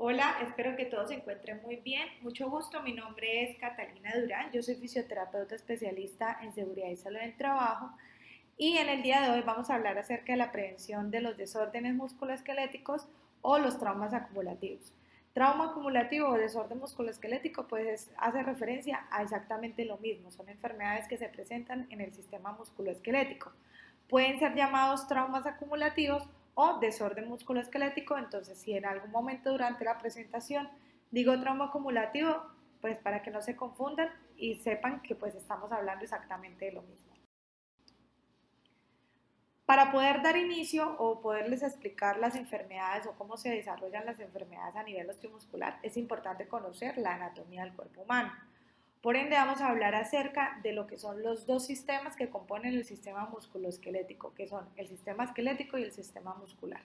Hola, espero que todos se encuentren muy bien. Mucho gusto, mi nombre es Catalina Durán, yo soy fisioterapeuta especialista en seguridad y salud del trabajo y en el día de hoy vamos a hablar acerca de la prevención de los desórdenes musculoesqueléticos o los traumas acumulativos. Trauma acumulativo o desorden musculoesquelético pues hace referencia a exactamente lo mismo, son enfermedades que se presentan en el sistema musculoesquelético. Pueden ser llamados traumas acumulativos o desorden musculoesquelético. Entonces, si en algún momento durante la presentación digo trauma acumulativo, pues para que no se confundan y sepan que pues estamos hablando exactamente de lo mismo. Para poder dar inicio o poderles explicar las enfermedades o cómo se desarrollan las enfermedades a nivel osteomuscular, es importante conocer la anatomía del cuerpo humano. Por ende, vamos a hablar acerca de lo que son los dos sistemas que componen el sistema musculoesquelético, que son el sistema esquelético y el sistema muscular.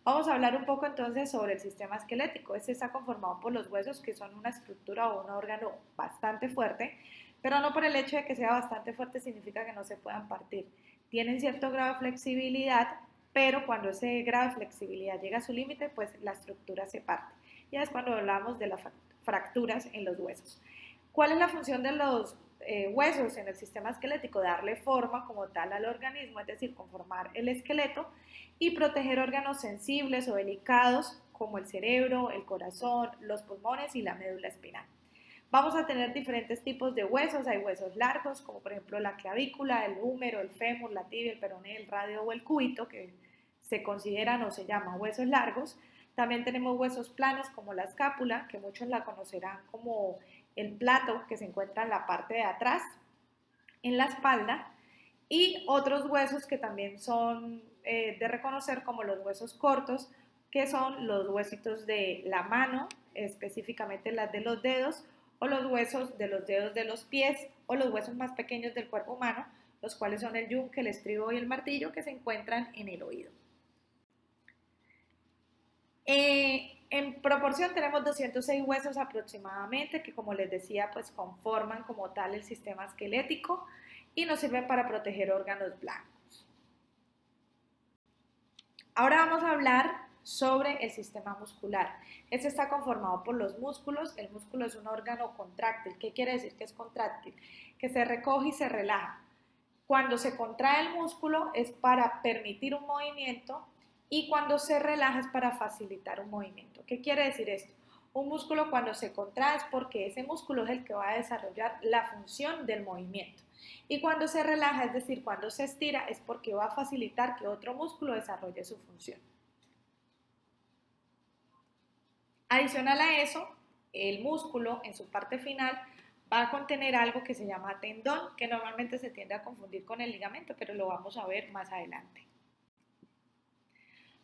Vamos a hablar un poco entonces sobre el sistema esquelético. Este está conformado por los huesos, que son una estructura o un órgano bastante fuerte, pero no por el hecho de que sea bastante fuerte significa que no se puedan partir. Tienen cierto grado de flexibilidad, pero cuando ese grado de flexibilidad llega a su límite, pues la estructura se parte. Ya es cuando hablamos de las fracturas en los huesos. ¿Cuál es la función de los huesos en el sistema esquelético? Darle forma como tal al organismo, es decir, conformar el esqueleto y proteger órganos sensibles o delicados como el cerebro, el corazón, los pulmones y la médula espinal. Vamos a tener diferentes tipos de huesos. Hay huesos largos, como por ejemplo la clavícula, el húmero, el fémur, la tibia, el peroné, el radio o el cúbito, que se consideran o se llaman huesos largos. También tenemos huesos planos como la escápula, que muchos la conocerán como el plato que se encuentra en la parte de atrás, en la espalda, y otros huesos que también son de reconocer como los huesos cortos, que son los huesitos de la mano, específicamente las de los dedos, o los huesos de los dedos de los pies, o los huesos más pequeños del cuerpo humano, los cuales son el yunque, el estribo y el martillo, que se encuentran en el oído. En proporción tenemos 206 huesos aproximadamente que, como les decía, pues conforman como tal el sistema esquelético y nos sirven para proteger órganos blancos. Ahora vamos a hablar sobre el sistema muscular. Este está conformado por los músculos. El músculo es un órgano contráctil. ¿Qué quiere decir que es contráctil? Que se recoge y se relaja. Cuando se contrae el músculo es para permitir un movimiento y cuando se relaja es para facilitar un movimiento. ¿Qué quiere decir esto? Un músculo cuando se contrae es porque ese músculo es el que va a desarrollar la función del movimiento. Y cuando se relaja, es decir, cuando se estira, es porque va a facilitar que otro músculo desarrolle su función. Adicional a eso, el músculo en su parte final va a contener algo que se llama tendón, que normalmente se tiende a confundir con el ligamento, pero lo vamos a ver más adelante.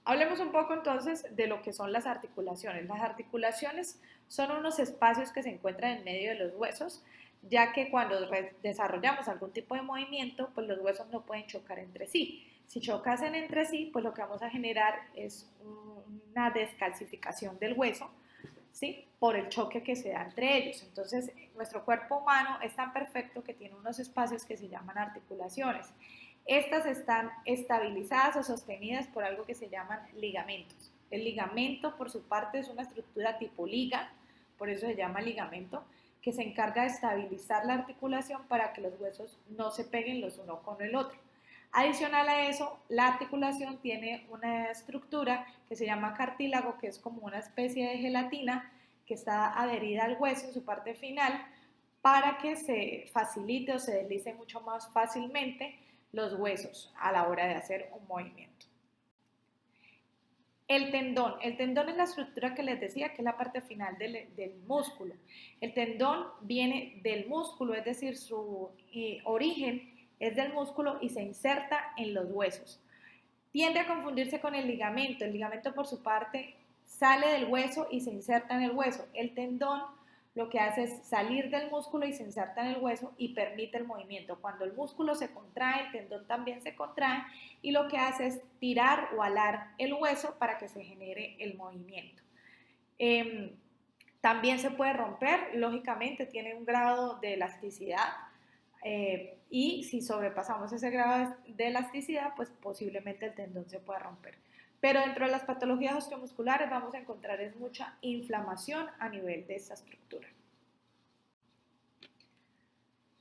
Hablemos un poco entonces de lo que son las articulaciones. Las articulaciones son unos espacios que se encuentran en medio de los huesos, ya que cuando desarrollamos algún tipo de movimiento, pues los huesos no pueden chocar entre sí. Si chocasen entre sí, pues lo que vamos a generar es una descalcificación del hueso, ¿sí? Por el choque que se da entre ellos. Entonces, nuestro cuerpo humano es tan perfecto que tiene unos espacios que se llaman articulaciones. Estas están estabilizadas o sostenidas por algo que se llaman ligamentos. El ligamento, por su parte, es una estructura tipo liga, por eso se llama ligamento, que se encarga de estabilizar la articulación para que los huesos no se peguen los uno con el otro. Adicional a eso, la articulación tiene una estructura que se llama cartílago, que es como una especie de gelatina que está adherida al hueso en su parte final para que se facilite o se deslice mucho más fácilmente los huesos a la hora de hacer un movimiento. El tendón es la estructura que les decía, que es la parte final del músculo. El tendón viene del músculo, es decir, su origen es del músculo y se inserta en los huesos. Tiende a confundirse con el ligamento. El ligamento, por su parte, sale del hueso y se inserta en el hueso. El tendón lo que hace es salir del músculo y se inserta en el hueso y permite el movimiento. Cuando el músculo se contrae, el tendón también se contrae y lo que hace es tirar o alar el hueso para que se genere el movimiento. También se puede romper, lógicamente tiene un grado de elasticidad y si sobrepasamos ese grado de elasticidad, pues posiblemente el tendón se pueda romper. Pero dentro de las patologías osteomusculares vamos a encontrar es mucha inflamación a nivel de esta estructura.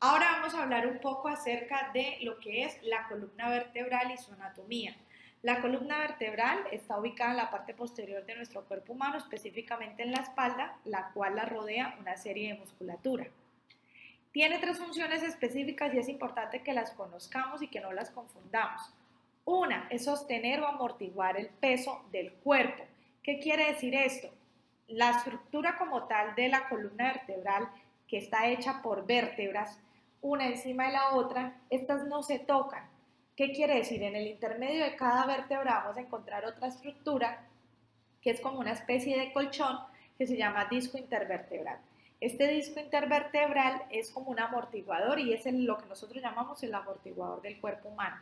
Ahora vamos a hablar un poco acerca de lo que es la columna vertebral y su anatomía. La columna vertebral está ubicada en la parte posterior de nuestro cuerpo humano, específicamente en la espalda, la cual la rodea una serie de musculatura. Tiene tres funciones específicas y es importante que las conozcamos y que no las confundamos. Una es sostener o amortiguar el peso del cuerpo. ¿Qué quiere decir esto? La estructura como tal de la columna vertebral, que está hecha por vértebras, una encima de la otra, estas no se tocan. ¿Qué quiere decir? En el intermedio de cada vértebra vamos a encontrar otra estructura que es como una especie de colchón que se llama disco intervertebral. Este disco intervertebral es como un amortiguador y es lo que nosotros llamamos el amortiguador del cuerpo humano.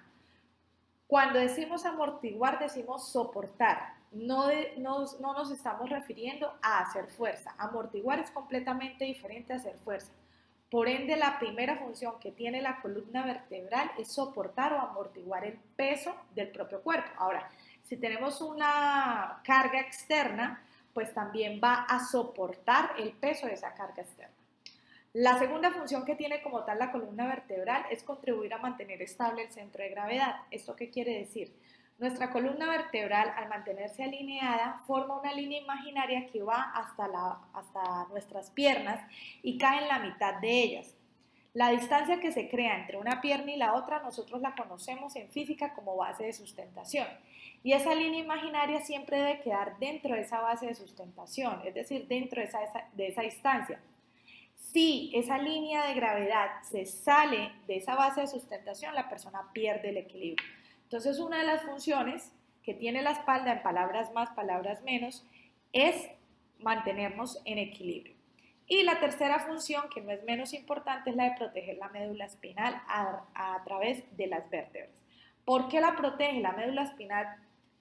Cuando decimos amortiguar, decimos soportar. No nos estamos refiriendo a hacer fuerza. Amortiguar es completamente diferente a hacer fuerza. Por ende, la primera función que tiene la columna vertebral es soportar o amortiguar el peso del propio cuerpo. Ahora, si tenemos una carga externa, pues también va a soportar el peso de esa carga externa. La segunda función que tiene como tal la columna vertebral es contribuir a mantener estable el centro de gravedad. ¿Esto qué quiere decir? Nuestra columna vertebral, al mantenerse alineada, forma una línea imaginaria que va hasta nuestras piernas y cae en la mitad de ellas. La distancia que se crea entre una pierna y la otra nosotros la conocemos en física como base de sustentación. Y esa línea imaginaria siempre debe quedar dentro de esa base de sustentación, es decir, dentro de esa distancia. Si esa línea de gravedad se sale de esa base de sustentación, la persona pierde el equilibrio. Entonces, una de las funciones que tiene la espalda, en palabras más, palabras menos, es mantenernos en equilibrio. Y la tercera función, que no es menos importante, es la de proteger la médula espinal a través de las vértebras. ¿Por qué la protege? La médula espinal,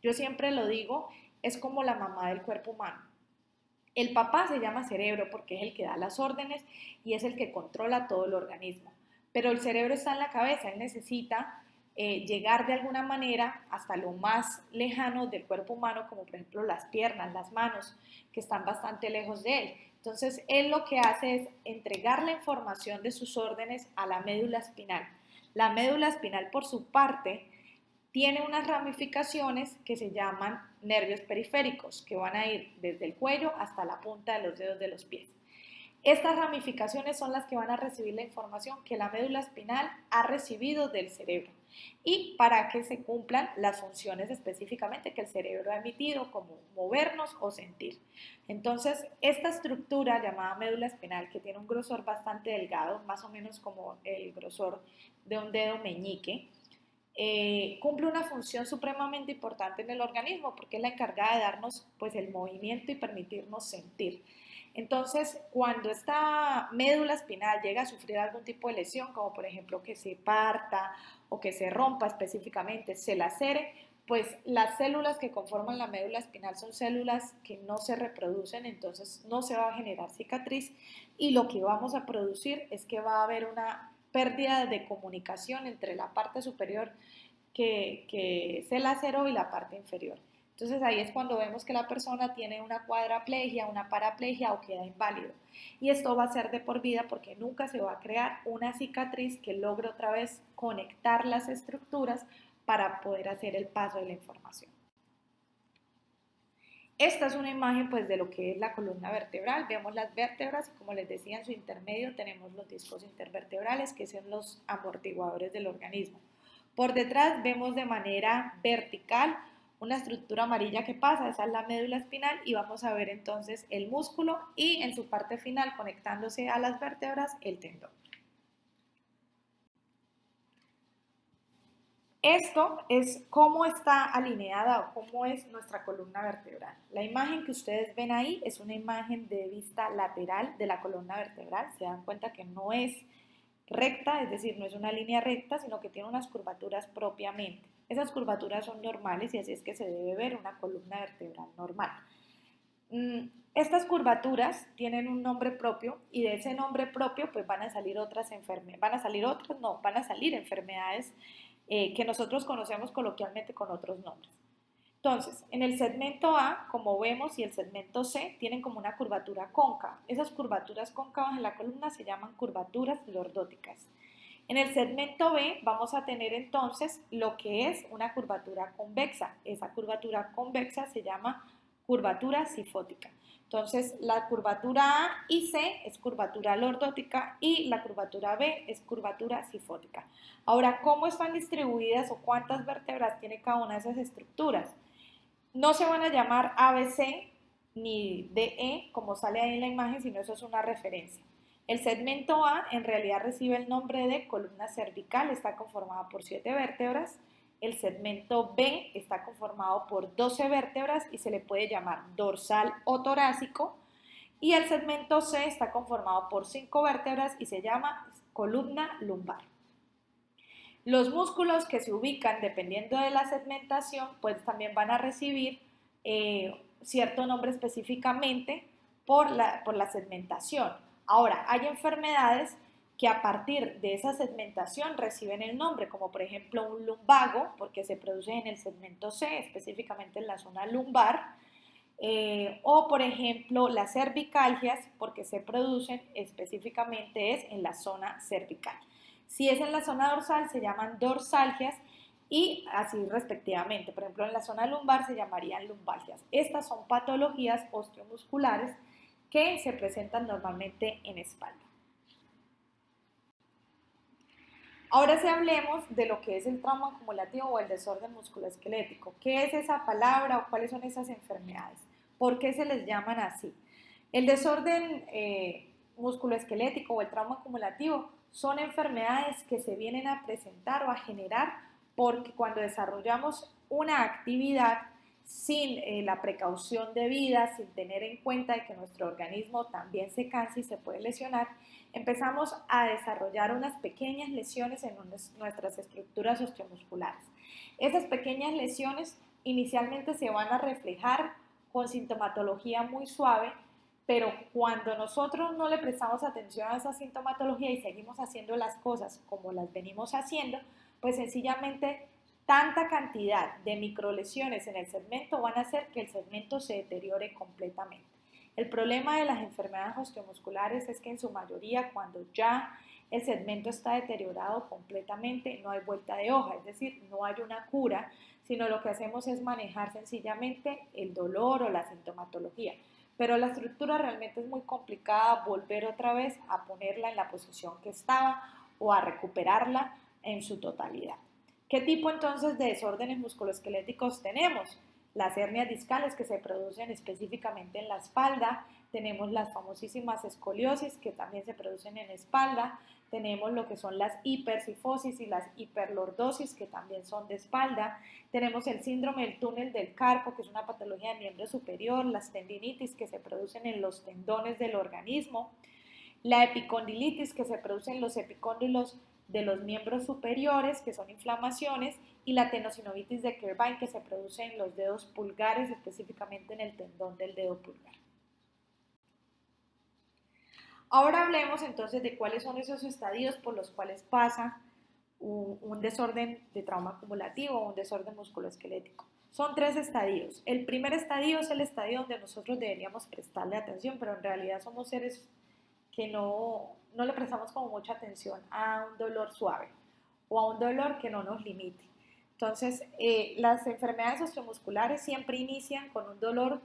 yo siempre lo digo, es como la mamá del cuerpo humano. El papá se llama cerebro porque es el que da las órdenes y es el que controla todo el organismo. Pero el cerebro está en la cabeza, él necesita llegar de alguna manera hasta lo más lejano del cuerpo humano, como por ejemplo las piernas, las manos, que están bastante lejos de él. Entonces, él lo que hace es entregar la información de sus órdenes a la médula espinal. La médula espinal, por su parte, tiene unas ramificaciones que se llaman nervios periféricos, que van a ir desde el cuello hasta la punta de los dedos de los pies. Estas ramificaciones son las que van a recibir la información que la médula espinal ha recibido del cerebro y para que se cumplan las funciones específicamente que el cerebro ha emitido, como movernos o sentir. Entonces, esta estructura llamada médula espinal, que tiene un grosor bastante delgado, más o menos como el grosor de un dedo meñique, cumple una función supremamente importante en el organismo porque es la encargada de darnos pues el movimiento y permitirnos sentir. Entonces, cuando esta médula espinal llega a sufrir algún tipo de lesión, como por ejemplo que se parta o que se rompa específicamente, se lacere, pues las células que conforman la médula espinal son células que no se reproducen, entonces no se va a generar cicatriz y lo que vamos a producir es que va a haber una pérdida de comunicación entre la parte superior que se laceró y la parte inferior. Entonces ahí es cuando vemos que la persona tiene una cuadraplegia, una paraplegia o queda inválido. Y esto va a ser de por vida porque nunca se va a crear una cicatriz que logre otra vez conectar las estructuras para poder hacer el paso de la información. Esta es una imagen pues de lo que es la columna vertebral. Vemos las vértebras y como les decía en su intermedio tenemos los discos intervertebrales que son los amortiguadores del organismo. Por detrás vemos de manera vertical una estructura amarilla que pasa, esa es la médula espinal y vamos a ver entonces el músculo y en su parte final conectándose a las vértebras el tendón. Esto es cómo está alineada o cómo es nuestra columna vertebral. La imagen que ustedes ven ahí es una imagen de vista lateral de la columna vertebral. Se dan cuenta que no es recta, es decir, no es una línea recta, sino que tiene unas curvaturas propiamente. Esas curvaturas son normales y así es que se debe ver una columna vertebral normal. Estas curvaturas tienen un nombre propio y de ese nombre propio pues van a salir enfermedades que nosotros conocemos coloquialmente con otros nombres. Entonces, en el segmento A, como vemos, y el segmento C tienen como una curvatura cóncava. Esas curvaturas cóncavas en la columna se llaman curvaturas lordóticas. En el segmento B vamos a tener entonces lo que es una curvatura convexa. Esa curvatura convexa se llama curvatura sifótica. Entonces, la curvatura A y C es curvatura lordótica y la curvatura B es curvatura sifótica. Ahora, ¿cómo están distribuidas o cuántas vértebras tiene cada una de esas estructuras? No se van a llamar ABC ni DE como sale ahí en la imagen, sino eso es una referencia. El segmento A en realidad recibe el nombre de columna cervical, está conformada por 7 vértebras. El segmento B está conformado por 12 vértebras y se le puede llamar dorsal o torácico. Y el segmento C está conformado por 5 vértebras y se llama columna lumbar. Los músculos que se ubican dependiendo de la segmentación, pues también van a recibir cierto nombre específicamente por la segmentación. Ahora, hay enfermedades que a partir de esa segmentación reciben el nombre, como por ejemplo un lumbago, porque se produce en el segmento C, específicamente en la zona lumbar, o por ejemplo las cervicalgias, porque se producen específicamente es en la zona cervical. Si es en la zona dorsal se llaman dorsalgias y así respectivamente. Por ejemplo, en la zona lumbar se llamarían lumbalgias. Estas son patologías osteomusculares que se presentan normalmente en espalda. Ahora sí hablemos de lo que es el trauma acumulativo o el desorden musculoesquelético. ¿Qué es esa palabra o cuáles son esas enfermedades? ¿Por qué se les llaman así? El desorden musculoesquelético o el trauma acumulativo son enfermedades que se vienen a presentar o a generar porque cuando desarrollamos una actividad sin la precaución debida, sin tener en cuenta de que nuestro organismo también se cansa y se puede lesionar, empezamos a desarrollar unas pequeñas lesiones en nuestras estructuras osteomusculares. Esas pequeñas lesiones inicialmente se van a reflejar con sintomatología muy suave, pero cuando nosotros no le prestamos atención a esa sintomatología y seguimos haciendo las cosas como las venimos haciendo, pues sencillamente tanta cantidad de microlesiones en el segmento van a hacer que el segmento se deteriore completamente. El problema de las enfermedades osteomusculares es que en su mayoría cuando ya el segmento está deteriorado completamente no hay vuelta de hoja, es decir, no hay una cura, sino lo que hacemos es manejar sencillamente el dolor o la sintomatología. Pero la estructura realmente es muy complicada volver otra vez a ponerla en la posición que estaba o a recuperarla en su totalidad. ¿Qué tipo entonces de desórdenes musculoesqueléticos tenemos? Las hernias discales que se producen específicamente en la espalda, tenemos las famosísimas escoliosis que también se producen en la espalda, tenemos lo que son las hipercifosis y las hiperlordosis que también son de espalda, tenemos el síndrome del túnel del carpo que es una patología del miembro superior, las tendinitis que se producen en los tendones del organismo, la epicondilitis que se produce en los epicóndilos de los miembros superiores, que son inflamaciones, y la tenosinovitis de Kirchbein, que se produce en los dedos pulgares, específicamente en el tendón del dedo pulgar. Ahora hablemos entonces de cuáles son esos estadios por los cuales pasa un desorden de trauma acumulativo o un desorden musculoesquelético. Son 3 estadios. El primer estadio es el estadio donde nosotros deberíamos prestarle atención, pero en realidad somos seres que no le prestamos como mucha atención a un dolor suave o a un dolor que no nos limite. Entonces, las enfermedades osteomusculares siempre inician con un dolor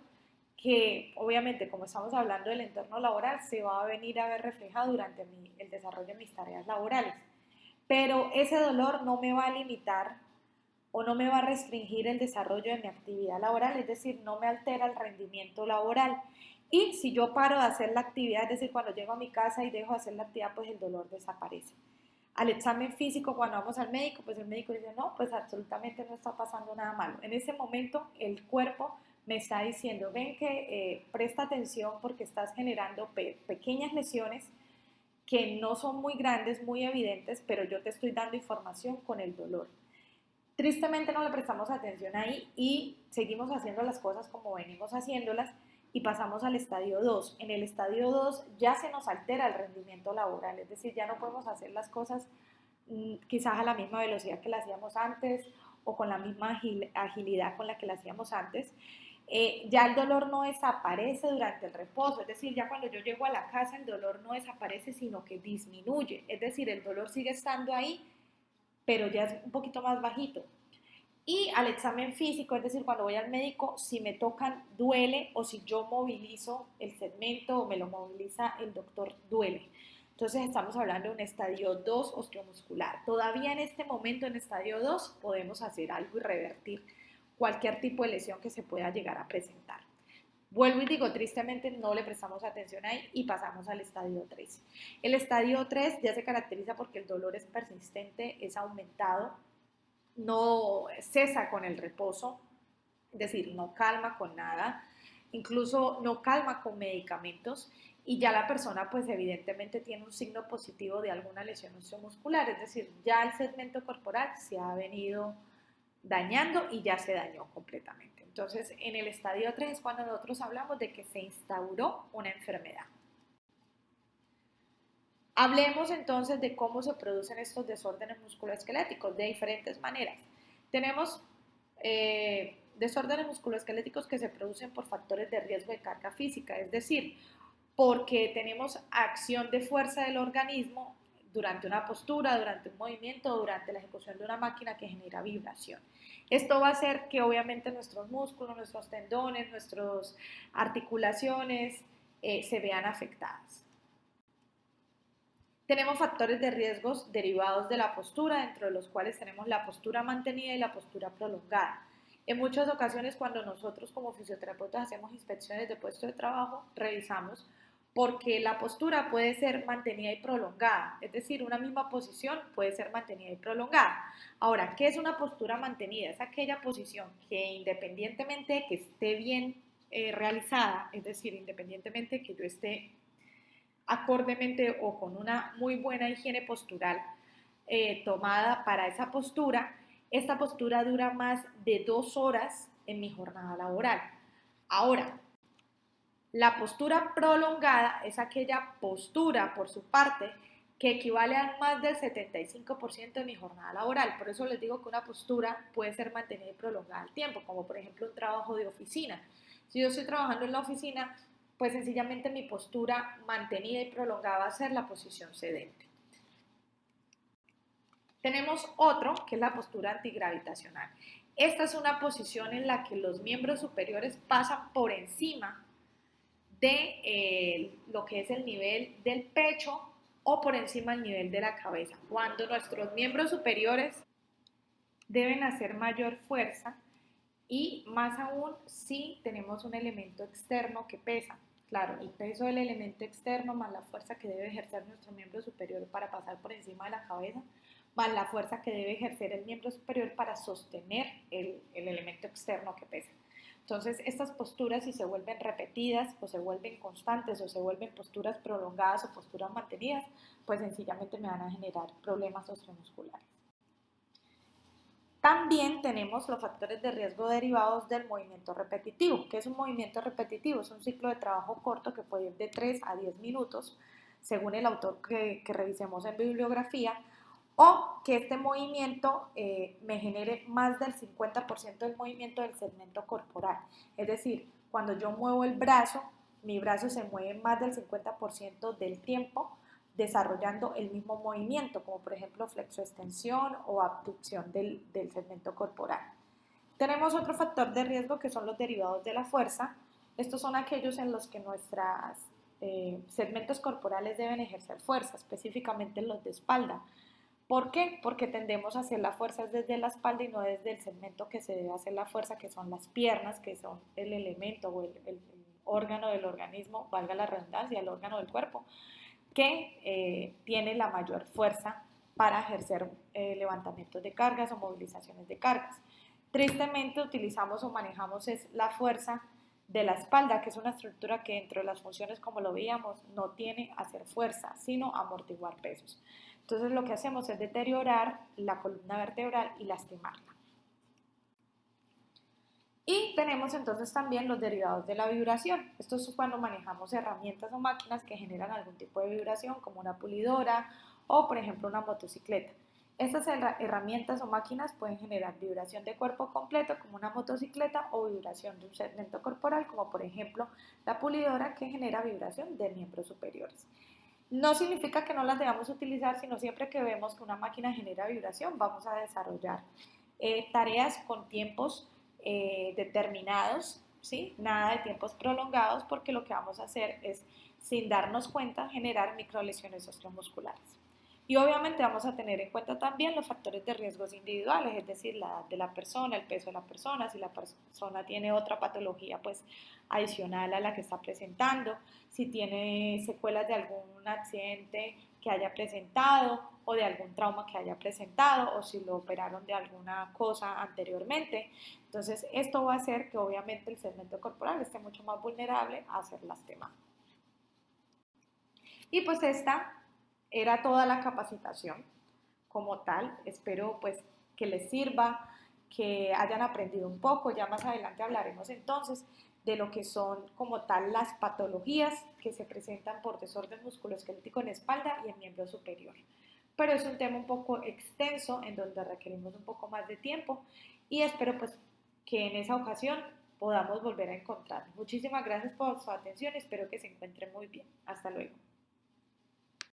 que obviamente, como estamos hablando del entorno laboral, se va a venir a ver reflejado durante el desarrollo de mis tareas laborales. Pero ese dolor no me va a limitar o no me va a restringir el desarrollo de mi actividad laboral, es decir, no me altera el rendimiento laboral. Y si yo paro de hacer la actividad, es decir, cuando llego a mi casa y dejo de hacer la actividad, pues el dolor desaparece. Al examen físico, cuando vamos al médico, pues el médico dice, no, pues absolutamente no está pasando nada malo. En ese momento el cuerpo me está diciendo, ven que presta atención porque estás generando pequeñas lesiones que no son muy grandes, muy evidentes, pero yo te estoy dando información con el dolor. Tristemente no le prestamos atención ahí y seguimos haciendo las cosas como venimos haciéndolas y pasamos al estadio 2. En el estadio 2 ya se nos altera el rendimiento laboral, es decir, ya no podemos hacer las cosas quizás a la misma velocidad que las hacíamos antes o con la misma agilidad con la que la hacíamos antes, ya el dolor no desaparece durante el reposo, es decir, ya cuando yo llego a la casa el dolor no desaparece, sino que disminuye, es decir, el dolor sigue estando ahí, pero ya es un poquito más bajito. Y al examen físico, es decir, cuando voy al médico, si me tocan, duele, o si yo movilizo el segmento o me lo moviliza el doctor, duele. Entonces estamos hablando de un estadio 2 osteomuscular. Todavía en este momento, en estadio 2, podemos hacer algo y revertir cualquier tipo de lesión que se pueda llegar a presentar. Vuelvo y digo, tristemente no le prestamos atención ahí y pasamos al estadio 3. El estadio 3 ya se caracteriza porque el dolor es persistente, es aumentado, no cesa con el reposo, es decir, no calma con nada, incluso no calma con medicamentos, y ya la persona pues evidentemente tiene un signo positivo de alguna lesión osteomuscular, es decir, ya el segmento corporal se ha venido dañando y ya se dañó completamente. Entonces, en el estadio 3 es cuando nosotros hablamos de que se instauró una enfermedad. Hablemos entonces de cómo se producen estos desórdenes musculoesqueléticos de diferentes maneras. Tenemos desórdenes musculoesqueléticos que se producen por factores de riesgo de carga física, es decir, porque tenemos acción de fuerza del organismo durante una postura, durante un movimiento, durante la ejecución de una máquina que genera vibración. Esto va a hacer que obviamente nuestros músculos, nuestros tendones, nuestras articulaciones se vean afectadas. Tenemos factores de riesgos derivados de la postura, dentro de los cuales tenemos la postura mantenida y la postura prolongada. En muchas ocasiones, cuando nosotros como fisioterapeutas hacemos inspecciones de puesto de trabajo, revisamos porque la postura puede ser mantenida y prolongada, es decir, una misma posición puede ser mantenida y prolongada. Ahora, ¿qué es una postura mantenida? Es aquella posición que independientemente de que esté bien realizada, es decir, independientemente de que yo esté acordemente o con una muy buena higiene postural tomada para esa postura, esta postura dura más de 2 horas en mi jornada laboral. Ahora, la postura prolongada es aquella postura, por su parte, que equivale a más del 75% de mi jornada laboral. Por eso les digo que una postura puede ser mantenida y prolongada al tiempo, como por ejemplo un trabajo de oficina. Si yo estoy trabajando en la oficina, pues sencillamente mi postura mantenida y prolongada va a ser la posición sedente. Tenemos otro, que es la postura antigravitacional. Esta es una posición en la que los miembros superiores pasan por encima de lo que es el nivel del pecho o por encima del nivel de la cabeza. Cuando nuestros miembros superiores deben hacer mayor fuerza y más aún si tenemos un elemento externo que pesa. Claro, el peso del elemento externo más la fuerza que debe ejercer nuestro miembro superior para pasar por encima de la cabeza, más la fuerza que debe ejercer el miembro superior para sostener el elemento externo que pesa. Entonces, estas posturas, si se vuelven repetidas o se vuelven constantes o se vuelven posturas prolongadas o posturas mantenidas, pues sencillamente me van a generar problemas osteomusculares. También tenemos los factores de riesgo derivados del movimiento repetitivo. ¿Qué es un movimiento repetitivo? Es un ciclo de trabajo corto que puede ir de 3 a 10 minutos, según el autor que revisemos en bibliografía, o que este movimiento me genere más del 50% del movimiento del segmento corporal. Es decir, cuando yo muevo el brazo, mi brazo se mueve más del 50% del tiempo desarrollando el mismo movimiento, como por ejemplo flexoextensión o abducción del segmento corporal. Tenemos otro factor de riesgo que son los derivados de la fuerza. Estos son aquellos en los que nuestros segmentos corporales deben ejercer fuerza, específicamente los de espalda. ¿Por qué? Porque tendemos a hacer la fuerza desde la espalda y no desde el segmento que se debe hacer la fuerza, que son las piernas, que son el elemento o el órgano del organismo, valga la redundancia, el órgano del cuerpo, que tiene la mayor fuerza para ejercer levantamientos de cargas o movilizaciones de cargas. Tristemente utilizamos o manejamos la fuerza de la espalda, que es una estructura que dentro de las funciones, como lo veíamos, no tiene hacer fuerza, sino amortiguar pesos. Entonces lo que hacemos es deteriorar la columna vertebral y lastimarla. Y tenemos entonces también los derivados de la vibración. Esto es cuando manejamos herramientas o máquinas que generan algún tipo de vibración, como una pulidora o, por ejemplo, una motocicleta. Estas herramientas o máquinas pueden generar vibración de cuerpo completo como una motocicleta o vibración de un segmento corporal como por ejemplo la pulidora que genera vibración de miembros superiores. No significa que no las debamos utilizar, sino siempre que vemos que una máquina genera vibración vamos a desarrollar tareas con tiempos determinados, ¿sí? Nada de tiempos prolongados porque lo que vamos a hacer es, sin darnos cuenta, generar microlesiones osteomusculares. Y obviamente vamos a tener en cuenta también los factores de riesgos individuales, es decir, la edad de la persona, el peso de la persona, si la persona tiene otra patología pues adicional a la que está presentando, si tiene secuelas de algún accidente que haya presentado o de algún trauma que haya presentado o si lo operaron de alguna cosa anteriormente. Entonces, esto va a hacer que obviamente el segmento corporal esté mucho más vulnerable a ser lastimado. Y pues esta era toda la capacitación como tal. Espero pues que les sirva, que hayan aprendido un poco. Ya más adelante hablaremos entonces de lo que son como tal las patologías que se presentan por desorden musculoesquelético en espalda y en miembro superior. Pero es un tema un poco extenso en donde requerimos un poco más de tiempo y espero pues que en esa ocasión podamos volver a encontrar. Muchísimas gracias por su atención, espero que se encuentren muy bien. Hasta luego.